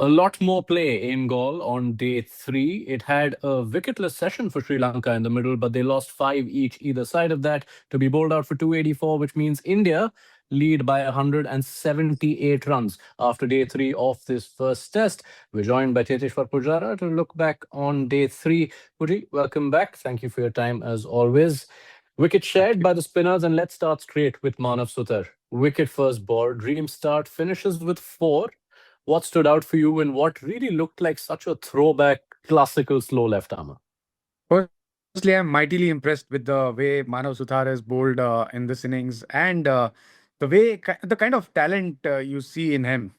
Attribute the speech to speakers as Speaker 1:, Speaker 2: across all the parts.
Speaker 1: A lot more play in Galle on day three. It had a wicketless session for Sri Lanka in the middle, but they lost five each either side of that to be bowled out for 284, which means India lead by 178 runs after day three of this first test. We're joined by Cheteshwar Pujara to look back on day three. Puji, welcome back. Thank you for your time as always. Wicket
Speaker 2: Thank
Speaker 1: shared
Speaker 2: you.
Speaker 1: by the spinners, and let's start straight with Manav Suthar. Wicket first ball, dream start, finishes with four. What stood out for you in what really looked like such a throwback classical slow left armor?
Speaker 2: Firstly, I'm mightily impressed with the way Manav Suthar has bowled in this innings and the kind of talent you see in him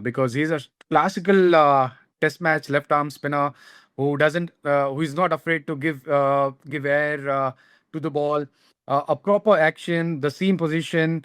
Speaker 2: because he's a classical test match left arm spinner who is not afraid to give air to the ball, a proper action, the seam position,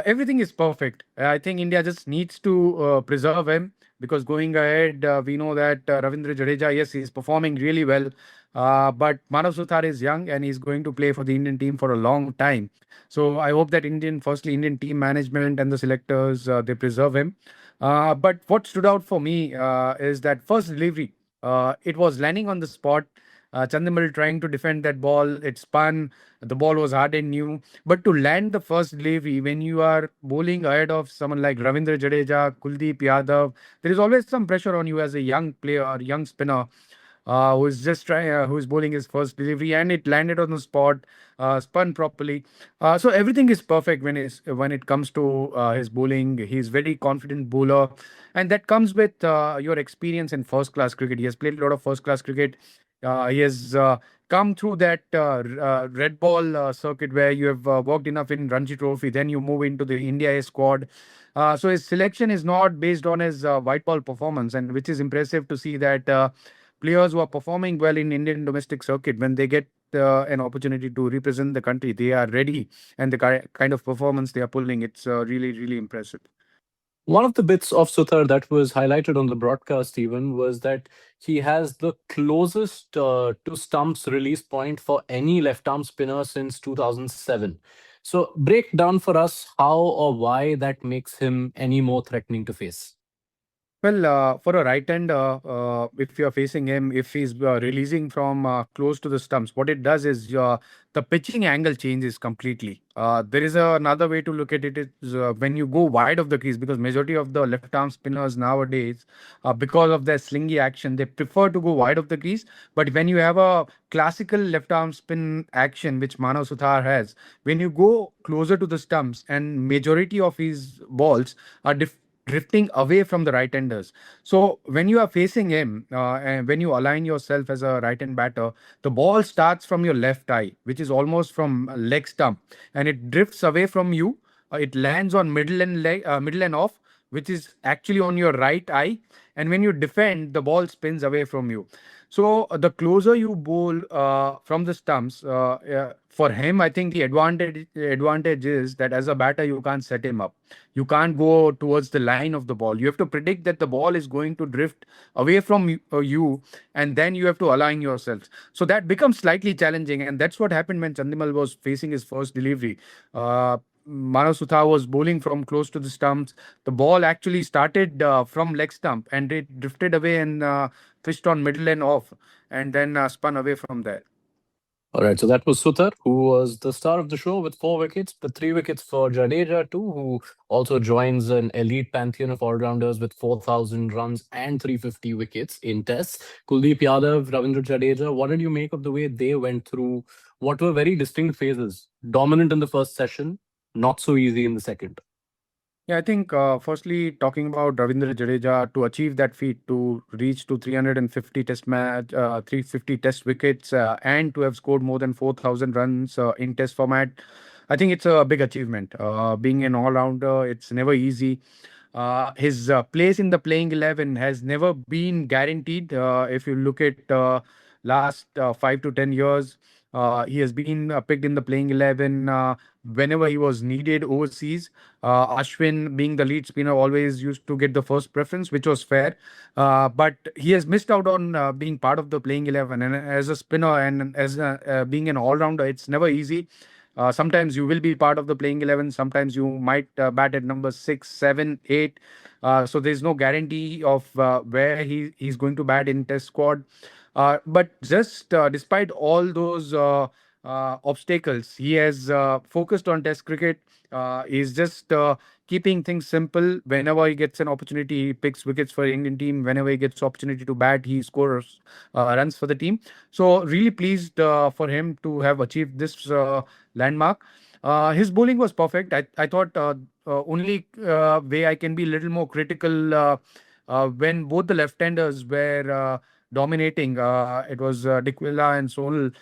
Speaker 2: everything is perfect. I think India just needs to preserve him because going ahead, we know that Ravindra Jadeja, yes, he's performing really well. But Manav Suthar is young and he's going to play for the Indian team for a long time. So I hope that firstly, Indian team management and the selectors, they preserve him. But what stood out for me is that first delivery. It was landing on the spot. Chandimal trying to defend that ball. It spun. The ball was hard and new. But to land the first delivery when you are bowling ahead of someone like Ravindra Jadeja, Kuldeep Yadav, there is always some pressure on you as a young player, young spinner who is bowling his first delivery, and it landed on the spot, spun properly. So everything is perfect when it comes to his bowling. He's very confident bowler, and that comes with your experience in first class cricket. He has played a lot of first class cricket. He has come through that red ball circuit where you have worked enough in Ranji Trophy, then you move into the India A squad. So his selection is not based on his white ball performance, and which is impressive to see that players who are performing well in Indian domestic circuit, when they get an opportunity to represent the country, they are ready, and the kind of performance they are pulling, it's really, really impressive.
Speaker 1: One of the bits of Suthar that was highlighted on the broadcast even was that he has the closest to stumps release point for any left arm spinner since 2007. So break down for us how or why that makes him any more threatening to face.
Speaker 2: Well, for a right hander, if you're facing him, if he's releasing from close to the stumps, what it does is the pitching angle changes completely. There is another way to look at it is when you go wide of the crease, because majority of the left arm spinners nowadays, because of their slingy action, they prefer to go wide of the crease. But when you have a classical left arm spin action, which Manav Suthar has, when you go closer to the stumps, and majority of his balls are drifting away from the right handers. So when you are facing him, and when you align yourself as a right hand batter, the ball starts from your left eye, which is almost from leg stump, and it drifts away from you. It lands on middle and off, which is actually on your right eye. And when you defend, the ball spins away from you. So the closer you bowl from the stumps, for him, I think the advantage is that as a batter, you can't set him up. You can't go towards the line of the ball. You have to predict that the ball is going to drift away from you, and then you have to align yourself. So that becomes slightly challenging, and that's what happened when Chandimal was facing his first delivery. Manav Sutha was bowling from close to the stumps. The ball actually started from leg stump, and it drifted away and fished on middle and off, and then spun away from there.
Speaker 1: All right, so that was Suthar, who was the star of the show with four wickets, but three wickets for Jadeja, too, who also joins an elite pantheon of all rounders with 4,000 runs and 350 wickets in tests. Kuldeep Yadav, Ravindra Jadeja, what did you make of the way they went through what were very distinct phases? Dominant in the first session, not so easy in the second.
Speaker 2: Yeah, I think firstly talking about Ravindra Jadeja to achieve that feat, to reach to 350 350 test wickets, and to have scored more than 4,000 runs in test format, I think it's a big achievement. Being an all-rounder, it's never easy. His place in the playing 11 has never been guaranteed. If you look at last 5 to 10 years, he has been picked in the playing 11 whenever he was needed overseas. Ashwin, being the lead spinner, always used to get the first preference, which was fair. But he has missed out on being part of the playing 11. And as a spinner and being an all rounder, it's never easy. Sometimes you will be part of the playing 11. Sometimes you might bat at number 6, 7, 8. So there's no guarantee of where he's going to bat in Test squad. But just despite all those obstacles, he has focused on Test cricket. He's just keeping things simple. Whenever he gets an opportunity, he picks wickets for Indian team. Whenever he gets opportunity to bat, he scores runs for the team. So really pleased for him to have achieved this landmark. His bowling was perfect. I thought only way I can be a little more critical when both the left-handers were dominating. It was Dikwila and Sonal.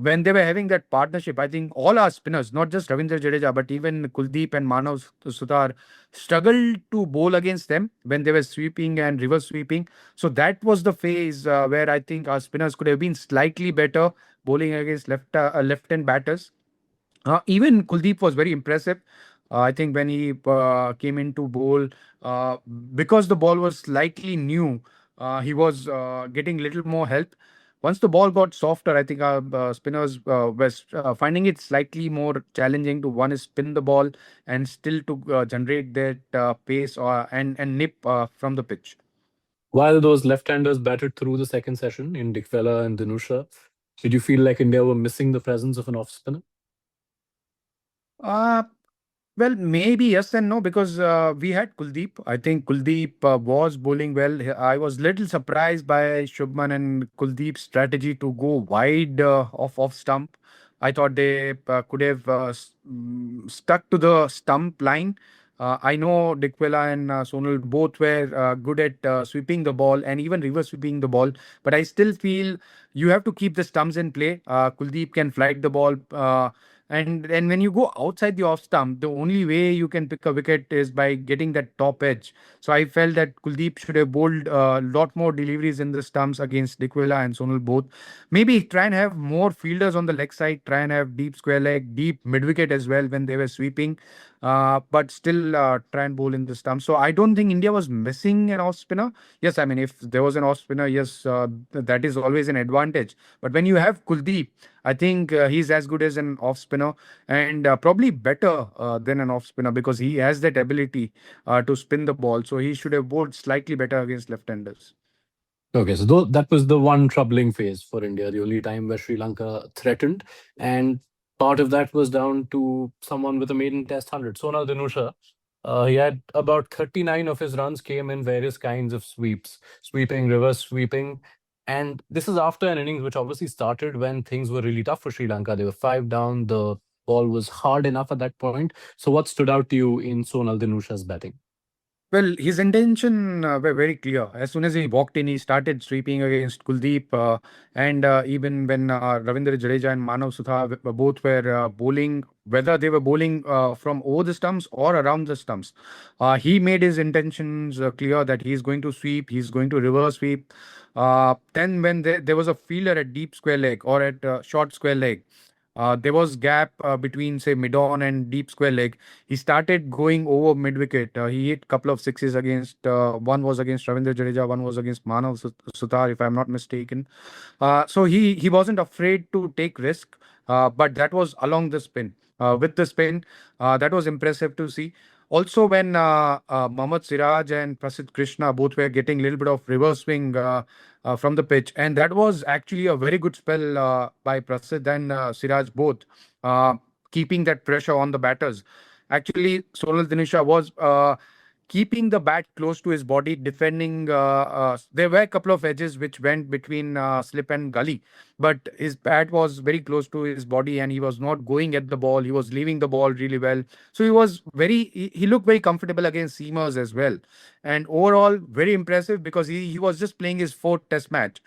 Speaker 2: When they were having that partnership, I think all our spinners, not just Ravindra Jadeja, but even Kuldeep and Manav Suthar, struggled to bowl against them when they were sweeping and reverse sweeping. So that was the phase where I think our spinners could have been slightly better bowling against left-hand batters. Even Kuldeep was very impressive. I think when he came into bowl, uh, because the ball was slightly new, he was getting little more help. Once the ball got softer, I think our spinners were finding it slightly more challenging to one is spin the ball and still to generate that pace and nip from the pitch.
Speaker 1: While those left-handers batted through the second session in Dikfela and Dinusha, did you feel like India were missing the presence of an off spinner?
Speaker 2: Uh, Well, maybe yes and no because we had Kuldeep. I think Kuldeep was bowling well. I was little surprised by Shubman and Kuldeep's strategy to go wide off stump. I thought they could have stuck to the stump line. I know Dikwela and Sonal both were good at sweeping the ball and even reverse sweeping the ball, but I still feel you have to keep the stumps in play. Kuldeep can flight the ball. And when you go outside the off stump, the only way you can pick a wicket is by getting that top edge. So I felt that Kuldeep should have bowled a lot more deliveries in the stumps against Dikwela and Sonal both. Maybe try and have more fielders on the leg side, try and have deep square leg, deep mid wicket as well when they were sweeping, but still try and bowl in the stump. So I don't think India was missing an off spinner. Yes, I mean, if there was an off spinner, yes, that is always an advantage. But when you have Kuldeep, I think he's as good as an off spinner and probably better than an off spinner because he has that ability to spin the ball. So he should have bowled slightly better against left-handers.
Speaker 1: Okay, so that was the one troubling phase for India, the only time where Sri Lanka threatened. And part of that was down to someone with a maiden test 100, Sonal Denusha. He had about 39 of his runs came in various kinds of sweeps, sweeping, reverse sweeping. And this is after an innings which obviously started when things were really tough for Sri Lanka. They were five down. The ball was hard enough at that point. So what stood out to you in Sonal Denusha's batting?
Speaker 2: Well, his intention were very clear. As soon as he walked in, he started sweeping against Kuldeep, and even when Ravindra Jadeja and Manav Suthar both were bowling, whether they were bowling from over the stumps or around the stumps, he made his intentions clear that he's going to sweep, he's going to reverse sweep. Then, when there was a fielder at deep square leg or at short square leg, there was gap between say mid on and deep square leg. He started going over mid wicket. He hit couple of sixes against one was against Ravindra Jadeja, one was against Manav Suthar, if I'm not mistaken. So he wasn't afraid to take risk, but that was along the spin. With the spin, that was impressive to see. Also, when Mohammad Siraj and Prasidh Krishna both were getting a little bit of reverse swing from the pitch, and that was actually a very good spell by Prasidh and Siraj both, uh, keeping that pressure on the batters. Actually, Sonal Denusha was keeping the bat close to his body, defending. There were a couple of edges which went between slip and gully, but his bat was very close to his body and he was not going at the ball. He was leaving the ball really well. So he looked very comfortable against seamers as well. And overall, very impressive because he was just playing his fourth test match.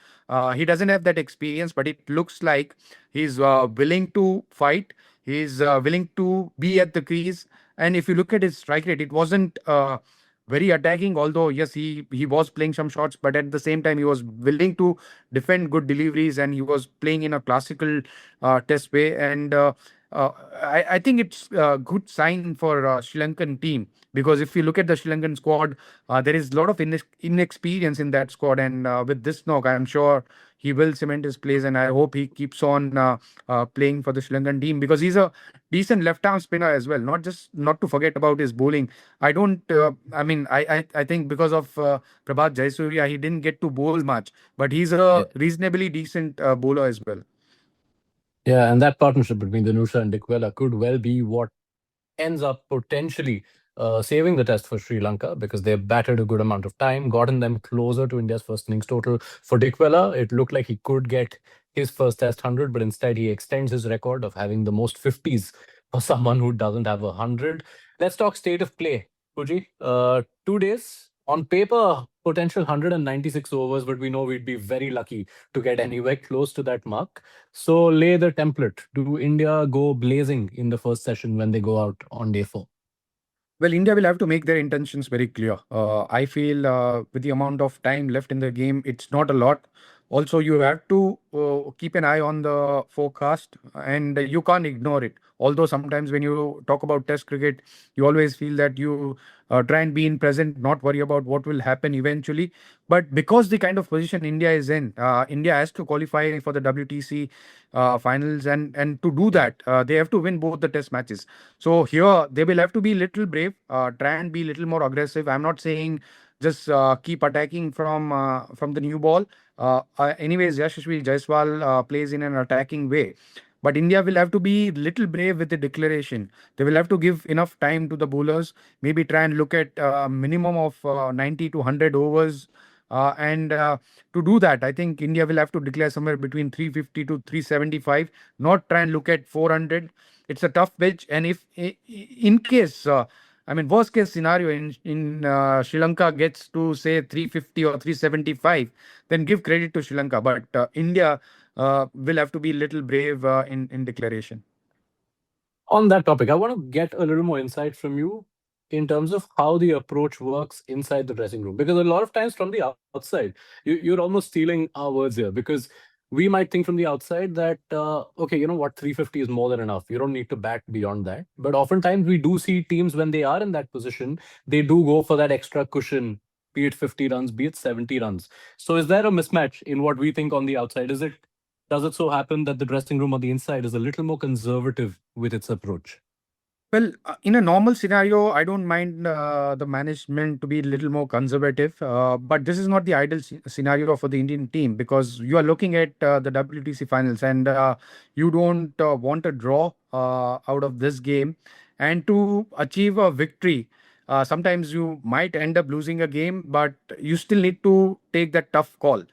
Speaker 2: He doesn't have that experience, but it looks like he's willing to fight. He's willing to be at the crease. And if you look at his strike rate, it wasn't very attacking. Although yes, he was playing some shots, but at the same time he was willing to defend good deliveries, and he was playing in a classical test way. And I think it's a good sign for Sri Lankan team, because if you look at the Sri Lankan squad, there is a lot of inexperience in that squad, and with this knock, I'm sure he will cement his place, and I hope he keeps on playing for the Sri Lankan team, because he's a decent left-arm spinner as well. Not to forget about his bowling. I don't. I mean, I think because of Prabhat Jayasuriya, he didn't get to bowl much, but he's a
Speaker 1: Yeah.
Speaker 2: reasonably decent bowler as well.
Speaker 1: Yeah, and that partnership between Danusha and Dikwela could well be what ends up potentially saving the test for Sri Lanka, because they've batted a good amount of time, gotten them closer to India's first innings total. For Dikwela, it looked like he could get his first test 100, but instead he extends his record of having the most 50s for someone who doesn't have 100. Let's talk state of play, Puji. 2 days. On paper, potential 196 overs, but we know we'd be very lucky to get anywhere close to that mark. So lay the template. Do India go blazing in the first session when they go out on day 4?
Speaker 2: Well, India will have to make their intentions very clear. I feel with the amount of time left in the game, it's not a lot. Also, you have to keep an eye on the forecast, and you can't ignore it. Although sometimes when you talk about Test cricket, you always feel that you try and be in present, not worry about what will happen eventually. But because the kind of position India is in, India has to qualify for the WTC finals, and to do that, they have to win both the Test matches. So here they will have to be little brave, try and be little more aggressive. I'm not saying just keep attacking from the new ball. Anyways, Yashashvi Jaiswal plays in an attacking way. But India will have to be little brave with the declaration. They will have to give enough time to the bowlers. Maybe try and look at a minimum of 90 to 100 overs. And to do that, I think India will have to declare somewhere between 350 to 375. Not try and look at 400. It's a tough pitch, and if in case, I mean, worst case scenario in Sri Lanka gets to say 350 or 375, then give credit to Sri Lanka. But India will have to be little brave in declaration.
Speaker 1: On that topic, I want to get a little more insight from you in terms of how the approach works inside the dressing room. Because a lot of times from the outside, you're almost stealing our words here. Because we might think from the outside that, okay, you know what, 350 is more than enough. You don't need to bat beyond that. But oftentimes we do see teams when they are in that position, they do go for that extra cushion, be it 50 runs, be it 70 runs. So is there a mismatch in what we think on the outside? Does it so happen that the dressing room on the inside is a little more conservative with its approach?
Speaker 2: Well, in a normal scenario, I don't mind the management to be a little more conservative. But this is not the ideal scenario for the Indian team, because you are looking at the WTC finals, and you don't want a draw out of this game. And to achieve a victory, sometimes you might end up losing a game, but you still need to take that tough call.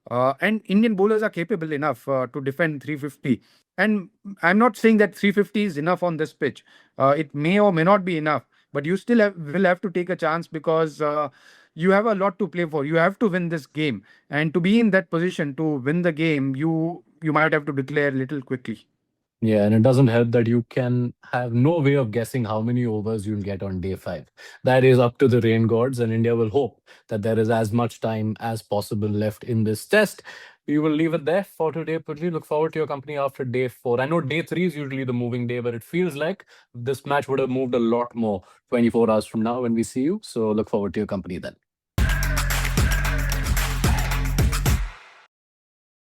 Speaker 2: And Indian bowlers are capable enough to defend 350. And I'm not saying that 350 is enough on this pitch. It may or may not be enough, but you still will have to take a chance, because you have a lot to play for. You have to win this game, and to be in that position to win the game, you might have to declare a little quickly.
Speaker 1: Yeah, and it doesn't help that you can have no way of guessing how many overs you'll get on day 5. That is up to the rain gods, and India will hope that there is as much time as possible left in this test. We will leave it there for today, Pudli. Look forward to your company after day 4. I know day 3 is usually the moving day, but it feels like this match would have moved a lot more 24 hours from now when we see you. So look forward to your company then.